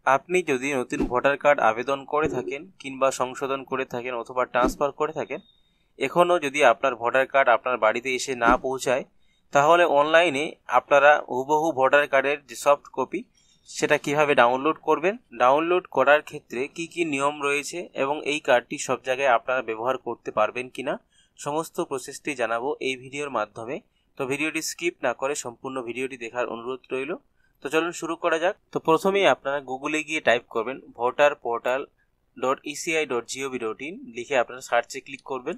আপনি যদি নতুন ভোটার কার্ড আবেদন করে থাকেন কিংবা সংশোধন করে থাকেন অথবা ট্রান্সফার করে থাকেন, এখনও যদি আপনার ভোটার কার্ড আপনার বাড়িতে এসে না পৌঁছায়, তাহলে অনলাইনে আপনারা হুবহু ভোটার কার্ডের যে সফট কপি সেটা কিভাবে ডাউনলোড করবেন, ডাউনলোড করার ক্ষেত্রে কি কি নিয়ম রয়েছে এবং এই কার্ডটি সব জায়গায় আপনারা ব্যবহার করতে পারবেন কিনা, সমস্ত প্রসেসটি জানাবো এই ভিডিওর মাধ্যমে। তো ভিডিওটি স্কিপ না করে সম্পূর্ণ ভিডিওটি দেখার অনুরোধ রইল। তো চলুন শুরু করা যাক। তো প্রথমেই আপনারা গুগলে গিয়ে টাইপ করবেন voterportal.eci.gov.in, লিখে আপনারা সার্চে ক্লিক করবেন।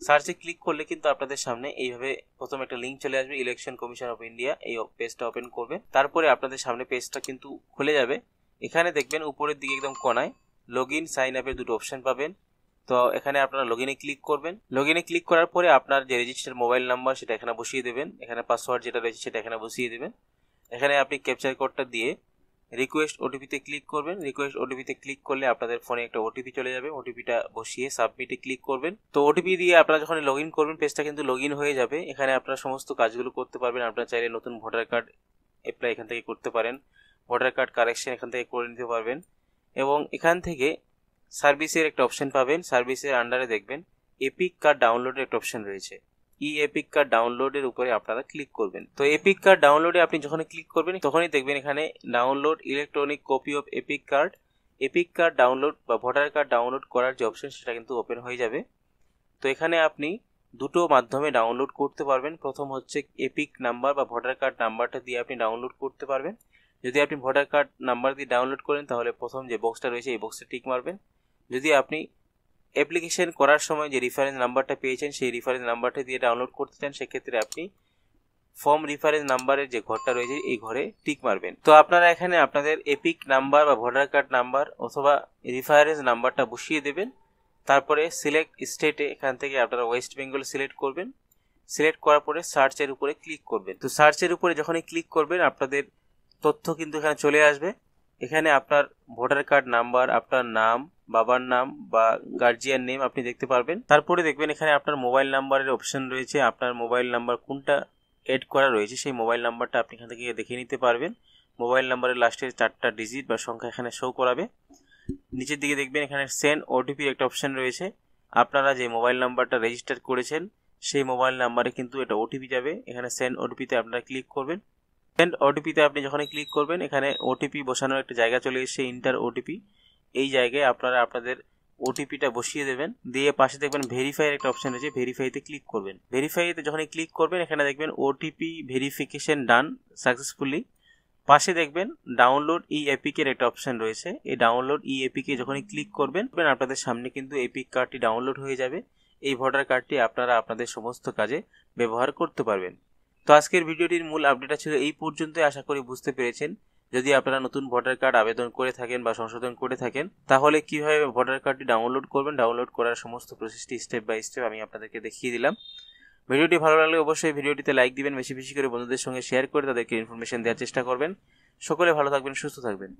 সার্চে ক্লিক করলে কিন্তু আপনাদের সামনে এইভাবে প্রথম একটা লিঙ্ক চলে আসবে, ইলেকশন কমিশন অফ ইন্ডিয়া। এই পেজটা ওপেন করবেন, তারপরে আপনাদের সামনে পেজটা কিন্তু খুলে যাবে। এখানে দেখবেন উপরের দিকে একদম কোনায় লগ ইন সাইন আপের দুটো অপশন পাবেন। তো এখানে আপনারা লগ ইনে ক্লিক করবেন। লগ ইনে ক্লিক করার পরে আপনার যে রেজিস্টার্ড মোবাইল নাম্বার সেটা এখানে বসিয়ে দেবেন, এখানে পাসওয়ার্ড যেটা রয়েছে সেটা এখানে বসিয়ে দেবেন। এখানে আপনি ক্যাপচার কোডটা দিয়ে রিকোয়েস্ট ওটিপিতে ক্লিক করবেন। রিকোয়েস্ট ওটিপিতে ক্লিক করলে আপনাদের ফোনে একটা ওটিপি চলে যাবে। ওটিপিটা বসিয়ে সাবমিটে ক্লিক করবেন। তো ওটিপি দিয়ে আপনারা যখন লগ ইন করবেন, পেজটা কিন্তু লগ ইন হয়ে যাবে। এখানে আপনারা সমস্ত কাজগুলো করতে পারবেন। আপনারা চাইলে নতুন ভোটার কার্ড অ্যাপ্লাই এখান থেকে করতে পারেন, ভোটার কার্ড কারেকশন এখান থেকে করে নিতে পারবেন, এবং এখান থেকে সার্ভিসের একটা অপশন পাবেন। সার্ভিসের আন্ডারে দেখবেন এপিক কার্ড ডাউনলোডের একটা অপশন রয়েছে। এপিক কার্ড ডাউনলোডের উপরে আপনারা ক্লিক করবেন। তো এপিক কার্ড ডাউনলোডে আপনি যখন ক্লিক করবেন তখনই দেখবেন এখানে download electronic copy of epic card. Epic card download বা ভোটার কার্ড ডাউনলোড করার যে অপশন সেটা কিন্তু ওপেন হয়ে যাবে। তো এখানে আপনি দুটো মাধ্যমে ডাউনলোড করতে পারবেন। প্রথম হচ্ছে এপিক নাম্বার বা ভোটার কার্ড নাম্বারটা দিয়ে আপনি ডাউনলোড করতে পারবেন। যদি আপনি ভোটার কার্ড নাম্বার দিয়ে ডাউনলোড করেন তাহলে প্রথম যে বক্সটা রয়েছে এই বক্সে টিক মারবেন। যদি আপনি অ্যাপ্লিকেশন করার সময় যে রেফারেন্স নাম্বারটা পেয়েছেন সেই রেফারেন্স নাম্বারটা দিয়ে ডাউনলোড করতে চান, সেক্ষেত্রে আপনি ফর্ম রেফারেন্স নাম্বারের যে ঘরটা রয়েছে এই ঘরে টিক মারবেন। তো আপনারা এখানে আপনাদের এপিক নাম্বার বা ভোটার কার্ড নাম্বার অথবা রেফারেন্স নাম্বারটা বসিয়ে দেবেন। তারপরে সিলেক্ট স্টেটে এখান থেকে আপনারা ওয়েস্ট বেঙ্গল সিলেক্ট করবেন। সিলেক্ট করার পরে সার্চের উপরে ক্লিক করবেন। তো সার্চের উপরে যখনই ক্লিক করবেন আপনাদের তথ্য কিন্তু এখানে চলে আসবে। এখানে আপনার ভোটার কার্ড নাম্বার, আপনার নাম, বাবার নাম বা গার্জিয়ান নেম আপনি দেখতে পারবেন। তারপরে দেখবেন এখানে আপনার মোবাইল নাম্বারের অপশন রয়েছে। আপনার মোবাইল নাম্বার কোনটা এড করা রয়েছে সেই মোবাইল নাম্বারটা আপনি এখান থেকে দেখে নিতে পারবেন। মোবাইল নাম্বারের লাস্টের 4টা ডিজিট বা সংখ্যা এখানে শো করাবে। নিচের দিকে দেখবেন এখানে সেন্ড ওটিপির একটা অপশন রয়েছে। আপনারা যে মোবাইল নাম্বারটা রেজিস্টার করেছেন সেই মোবাইল নাম্বারে কিন্তু এটা ওটিপি যাবে। এখানে সেন্ড ওটিপিতে আপনারা ক্লিক করবেন। সেন্ড ওটিপিতে আপনি যখনই ক্লিক করবেন এখানে ওটিপি বসানোর একটা জায়গা চলে এসেছে, ইন্টার ওটিপি। এই জায়গায় আপনারা আপনাদের ওটিপিটা বসিয়ে দেবেন। দিয়ে পাশে দেখবেন ভেরিফাইয়ের একটা অপশন রয়েছে, ভেরিফাইতে ক্লিক করবেন। ভেরিফাইতে যখনই ক্লিক করবেন এখানে দেখবেন ওটিপি ভেরিফিকেশন ডান সাকসেসফুলি। পাশে দেখবেন ডাউনলোড ই এপিকের একটা অপশন রয়েছে। এই ডাউনলোড ই এপিকে যখনই ক্লিক করবেন আপনাদের সামনে কিন্তু এপিক কার্ডটি ডাউনলোড হয়ে যাবে। এই ভোটার কার্ডটি আপনারা আপনাদের সমস্ত কাজে ব্যবহার করতে পারবেন। তো আজকের ভিডিওটির মূল আপডেট ছিল এই পর্যন্তই। আশা করি বুঝতে পেরেছেন। যদি আপনারা নতুন ভোটার কার্ড আবেদন করে থাকেন বা সংশোধন করে থাকেন তাহলে কিভাবে ভোটার কার্ডটি ডাউনলোড করবেন, ডাউনলোড করার সমস্ত প্রসেসটি স্টেপ বাই স্টেপ আমি আপনাদেরকে দেখিয়ে দিলাম। ভিডিওটি ভালো লাগলে অবশ্যই ভিডিওটিতে লাইক দিবেন, বেশি বেশি করে বন্ধুদের সঙ্গে শেয়ার করে তাদেরকে ইনফরমেশন দেওয়ার চেষ্টা করবেন। সকলে ভালো থাকবেন, সুস্থ থাকবেন।